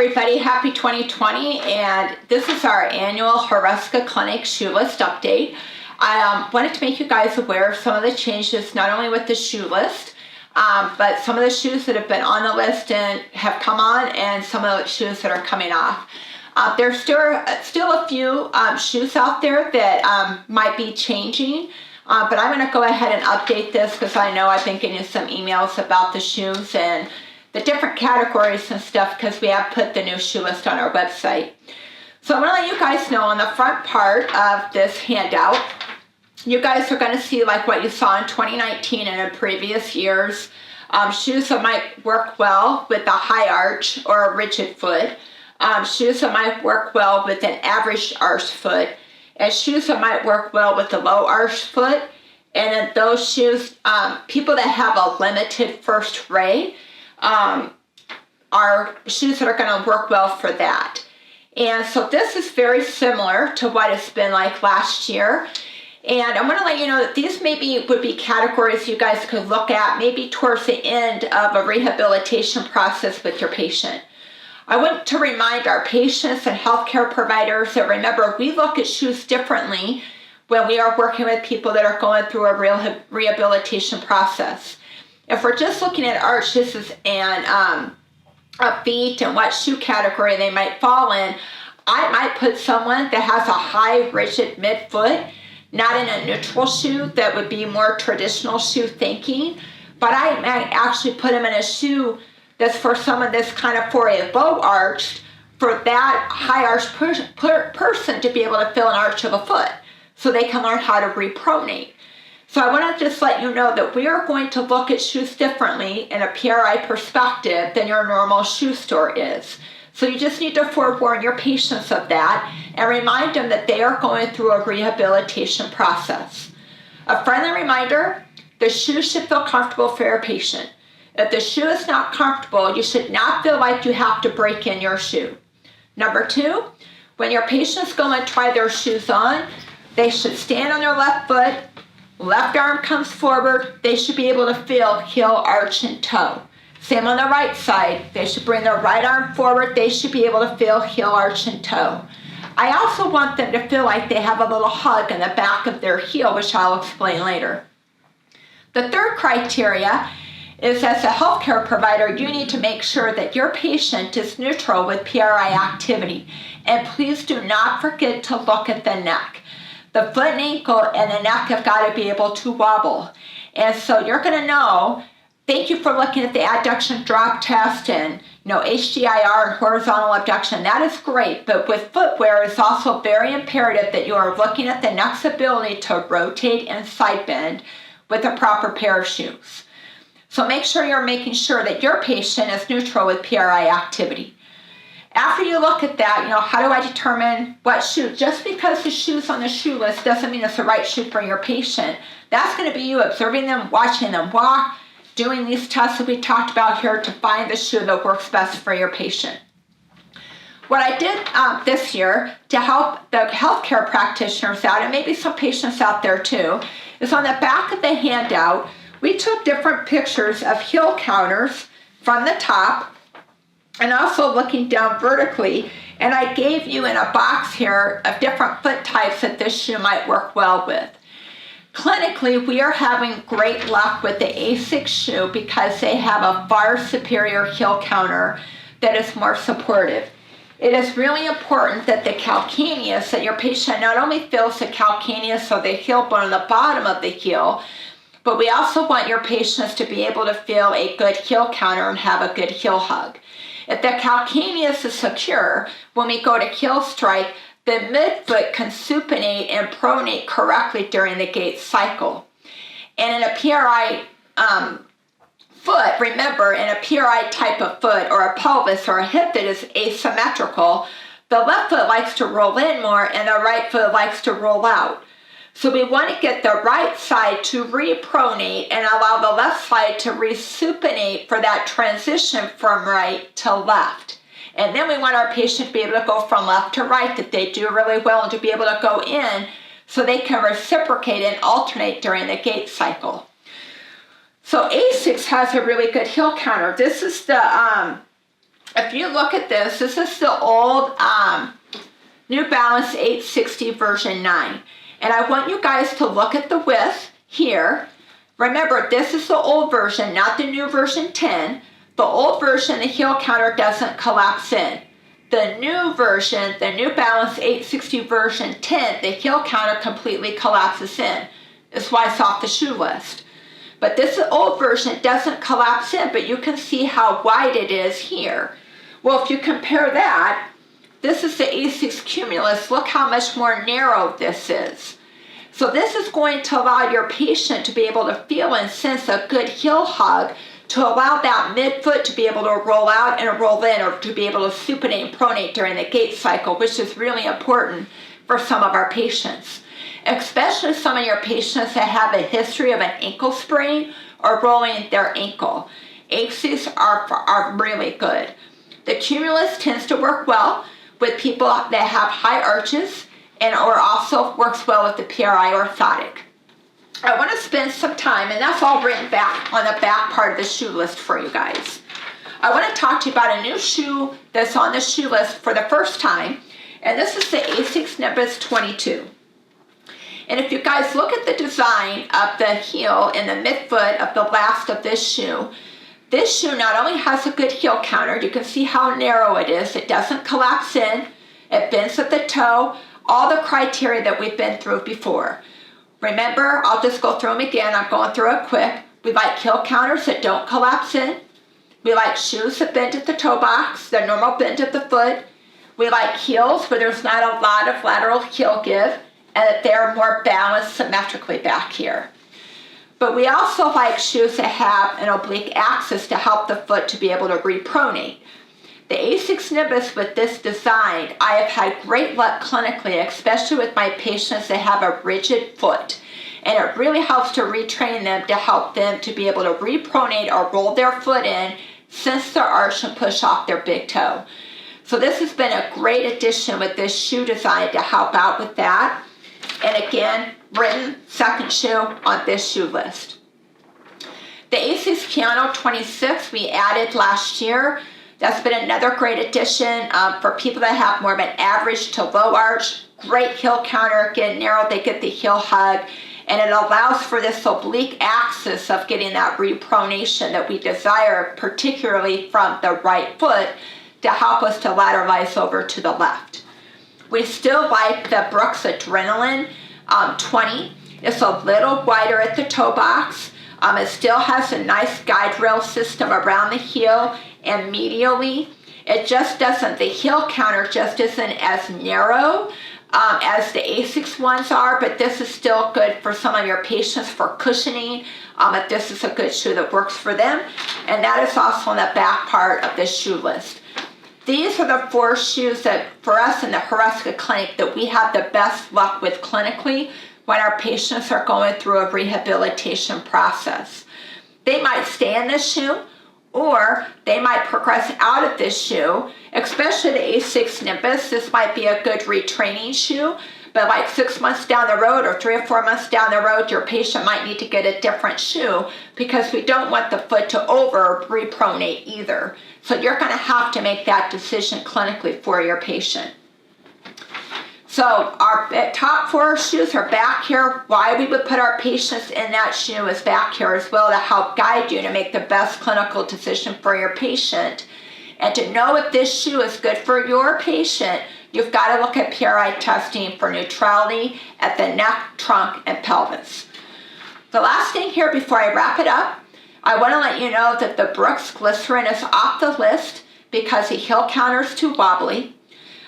everybody, happy 2020, and this is our annual Hruska Clinic Shoeless update. I wanted to make you guys aware of some of the changes, not only with the shoe list, but some of the shoes that have been on the list and have come on, and some of the shoes that are coming off. There's still a few shoes out there that might be changing, but I'm going to go ahead and update this because I know I've been getting some emails about the shoes and the different categories and stuff because we have put the new shoe list on our website. So I'm going to let you guys know on the front part of this handout, you guys are going to see like what you saw in 2019 and in previous years. Shoes that might work well with a high arch or a rigid foot. Shoes that might work well with an average arch foot. And shoes that might work well with a low arch foot. And in those shoes, people that have a limited First Rea, are shoes that are going to work well for that. And so this is very similar to what it's been like last year. And I'm going to let you know that these maybe would be categories you guys could look at maybe towards the end of a rehabilitation process with your patient. I want to remind our patients and healthcare providers that remember we look at shoes differently when we are working with people that are going through a rehabilitation process. If we're just looking at arches and feet and what shoe category they might fall in, I might put someone that has a high rigid midfoot, not in a neutral shoe that would be more traditional shoe thinking, but I might actually put them in a shoe that's for someone that's kind of for a low arch, for that high arch person to be able to fill an arch of a foot so they can learn how to repronate. So I want to just let you know that we are going to look at shoes differently in a PRI perspective than your normal shoe store is. So you just need to forewarn your patients of that and remind them that they are going through a rehabilitation process. A friendly reminder, the shoe should feel comfortable for your patient. If the shoe is not comfortable, you should not feel like you have to break in your shoe. Number two, when your patients go and try their shoes on, they should stand on their left foot. Left arm comes forward, they should be able to feel heel, arch, and toe. Same on the right side, they should bring their right arm forward, they should be able to feel heel, arch, and toe. I also want them to feel like they have a little hug in the back of their heel, which I'll explain later. The third criteria is as a healthcare provider, you need to make sure that your patient is neutral with PRI activity. And please do not forget to look at the neck. The foot and ankle and the neck have got to be able to wobble. And so you're going to know, thank you for looking at the adduction drop test and HDIR and horizontal abduction. That is great, but with footwear, it's also very imperative that you are looking at the neck's ability to rotate and side bend with a proper pair of shoes. So make sure you're making sure that your patient is neutral with PRI activity. After you look at that, how do I determine what shoe? Just because the shoe's on the shoe list doesn't mean it's the right shoe for your patient. That's going to be you observing them, watching them walk, doing these tests that we talked about here to find the shoe that works best for your patient. What I did this year to help the healthcare practitioners out, and maybe some patients out there too, is on the back of the handout, we took different pictures of heel counters from the top and also looking down vertically, and I gave you in a box here of different foot types that this shoe might work well with. Clinically, we are having great luck with the A6 shoe because they have a far superior heel counter that is more supportive. It is really important that the calcaneus, that your patient not only feels the calcaneus or the heel bone on the bottom of the heel, but we also want your patients to be able to feel a good heel counter and have a good heel hug. If the calcaneus is secure, when we go to heel strike, the midfoot can supinate and pronate correctly during the gait cycle. And in a PRI foot, remember, in a PRI type of foot or a pelvis or a hip that is asymmetrical, the left foot likes to roll in more and the right foot likes to roll out. So we want to get the right side to repronate and allow the left side to resupinate for that transition from right to left. And then we want our patient to be able to go from left to right, that they do really well, and to be able to go in so they can reciprocate and alternate during the gait cycle. So A6 has a really good heel counter. This is the if you look at this is the old New Balance 860 version 9. And I want you guys to look at the width here. Remember, this is the old version, not the new version 10. The old version, the heel counter doesn't collapse in. The new version, the New Balance 860 version 10, the heel counter completely collapses in. That's why it's off the shoe list. But this old version doesn't collapse in, but you can see how wide it is here. Well, if you compare that, this is the A6 Cumulus. Look how much more narrow this is. So this is going to allow your patient to be able to feel and sense a good heel hug, to allow that midfoot to be able to roll out and roll in, or to be able to supinate and pronate during the gait cycle, which is really important for some of our patients. Especially some of your patients that have a history of an ankle sprain or rolling their ankle. A6 are really good. The Cumulus tends to work well with people that have high arches, and or also works well with the PRI orthotic. I want to spend some time, and that's all written back on the back part of the shoe list for you guys. I want to talk to you about a new shoe that's on the shoe list for the first time, and this is the A6 Nimbus 22. And if you guys look at the design of the heel and the midfoot of the last of this shoe not only has a good heel counter, you can see how narrow it is, it doesn't collapse in, it bends at the toe, all the criteria that we've been through before. Remember, I'll just go through them again, I'm going through it quick. We like heel counters that don't collapse in. We like shoes that bend at the toe box, the normal bend at the foot. We like heels where there's not a lot of lateral heel give, and that they're more balanced symmetrically back here. But we also like shoes that have an oblique axis to help the foot to be able to repronate. The A6 Nimbus with this design, I have had great luck clinically, especially with my patients that have a rigid foot. And it really helps to retrain them to help them to be able to repronate or roll their foot in, sense their arch, and push off their big toe. So this has been a great addition with this shoe design to help out with that. And again, written second shoe on this shoe list. The A6 Piano 26 we added last year. That's been another great addition for people that have more of an average to low arch. Great heel counter, again narrow, they get the heel hug, and it allows for this oblique axis of getting that repronation that we desire, particularly from the right foot, to help us to lateralize over to the left. We still like the Brooks Adrenaline 20. It's a little wider at the toe box. It still has a nice guide rail system around the heel and medially. It just doesn't, the heel counter just isn't as narrow as the A6 ones are, but this is still good for some of your patients for cushioning, if this is a good shoe that works for them. And that is also on the back part of this shoe list. These are the 4 shoes that for us in the Hruska clinic that we have the best luck with clinically when our patients are going through a rehabilitation process. They might stay in this shoe, or they might progress out of this shoe, especially the A6 Nimbus. This might be a good retraining shoe, but like 6 months down the road or 3 or 4 months down the road, your patient might need to get a different shoe because we don't want the foot to over repronate either. So you're going to have to make that decision clinically for your patient. So our top 4 shoes are back here. Why we would put our patients in that shoe is back here as well to help guide you to make the best clinical decision for your patient. And to know if this shoe is good for your patient, you've got to look at PRI testing for neutrality at the neck, trunk, and pelvis. The last thing here before I wrap it up, I want to let you know that the Brooks Glycerin is off the list because the heel counter is too wobbly.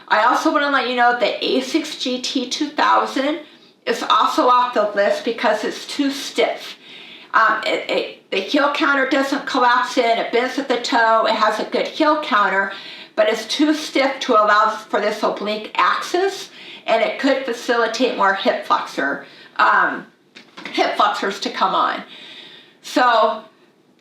I also want to let you know that A6 GT 2000 is also off the list because it's too stiff. The heel counter doesn't collapse in, it bends at the toe, it has a good heel counter, but it's too stiff to allow for this oblique axis, and it could facilitate more hip flexors to come on. So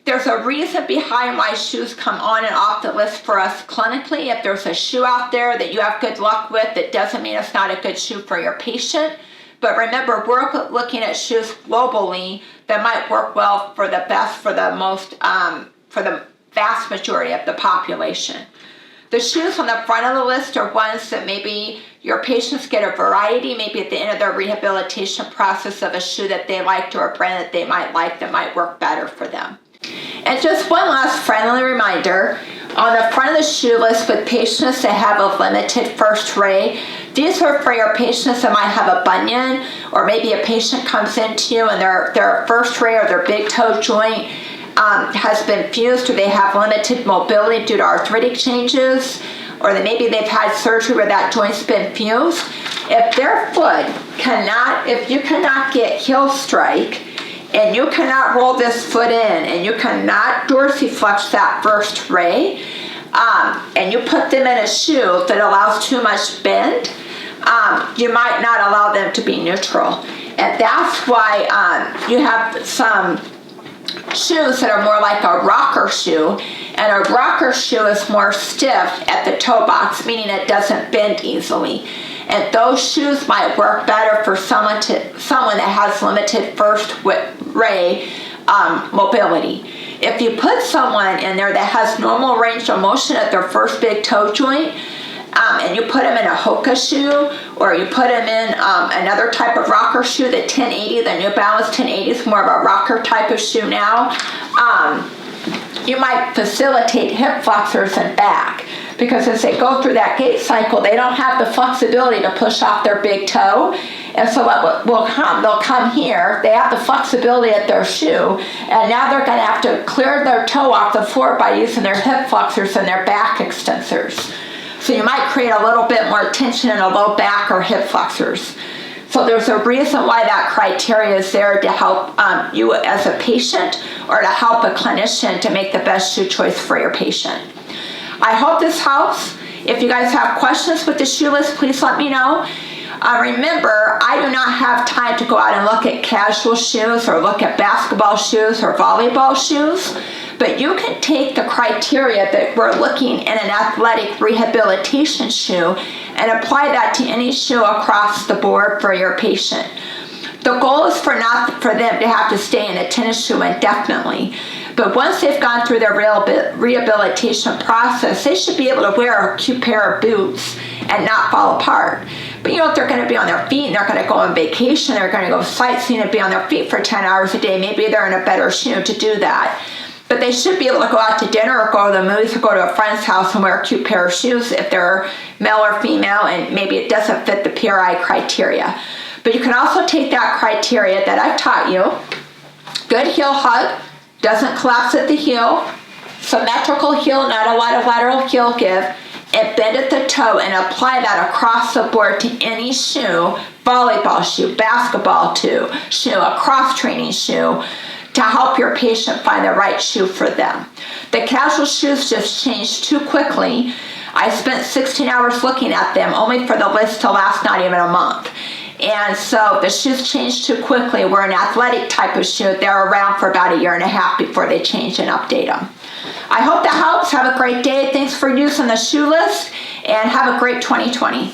there's a reason behind why shoes come on and off the list for us clinically. If there's a shoe out there that you have good luck with, it doesn't mean it's not a good shoe for your patient. But remember, we're looking at shoes globally that might work well for the best, for the most, for the vast majority of the population. The shoes on the front of the list are ones that maybe your patients get a variety, maybe at the end of their rehabilitation process, of a shoe that they liked or a brand that they might like that might work better for them. And just one last friendly reminder, on the front of the Shoeless with patients that have a limited First Rea, these are for your patients that might have a bunion, or maybe a patient comes into you and their First Rea or their big toe joint has been fused, or they have limited mobility due to arthritic changes, or maybe they've had surgery where that joint's been fused. If their foot if you cannot get heel strike, and you cannot roll this foot in, and you cannot dorsiflex that First Rea, and you put them in a shoe that allows too much bend, you might not allow them to be neutral. And that's why you have some shoes that are more like a rocker shoe, and a rocker shoe is more stiff at the toe box, meaning it doesn't bend easily. And those shoes might work better for someone that has limited First Rea mobility. If you put someone in there that has normal range of motion at their first big toe joint, and you put them in a Hruska shoe, or you put them in another type of rocker shoe, the 1080, the New Balance 1080 is more of a rocker type of shoe now, you might facilitate hip flexors and back, because as they go through that gait cycle, they don't have the flexibility to push off their big toe. And so what will come, they'll come here, they have the flexibility at their shoe, and now they're going to have to clear their toe off the floor by using their hip flexors and their back extensors. So you might create a little bit more tension in a low back or hip flexors. So there's a reason why that criteria is there, to help you as a patient, or to help a clinician to make the best shoe choice for your patient. I hope this helps. If you guys have questions with the Shoeless, please let me know. Remember, I do not have time to go out and look at casual shoes, or look at basketball shoes or volleyball shoes, but you can take the criteria that we're looking in an athletic rehabilitation shoe and apply that to any shoe across the board for your patient. The goal is for them to have to stay in a tennis shoe indefinitely. But once they've gone through their rehabilitation process, they should be able to wear a cute pair of boots and not fall apart. But if they're going to be on their feet and they're going to go on vacation, they're going to go sightseeing and be on their feet for 10 hours a day, maybe they're in a better shoe to do that. But they should be able to go out to dinner, or go to the movies, or go to a friend's house and wear a cute pair of shoes if they're male or female, and maybe it doesn't fit the PRI criteria. But you can also take that criteria that I've taught you: good heel hug, doesn't collapse at the heel, symmetrical heel, not a lot of lateral heel give, and bend at the toe, and apply that across the board to any shoe, volleyball shoe, basketball shoe, a cross-training shoe, to help your patient find the right shoe for them. The casual shoes just changed too quickly. I spent 16 hours looking at them, only for the list to last not even a month. And so the shoes changed too quickly. We're an athletic type of shoe. They're around for about 1.5 years before they change and update them. I hope that helps. Have a great day. Thanks for using the Shoeless, and have a great 2020.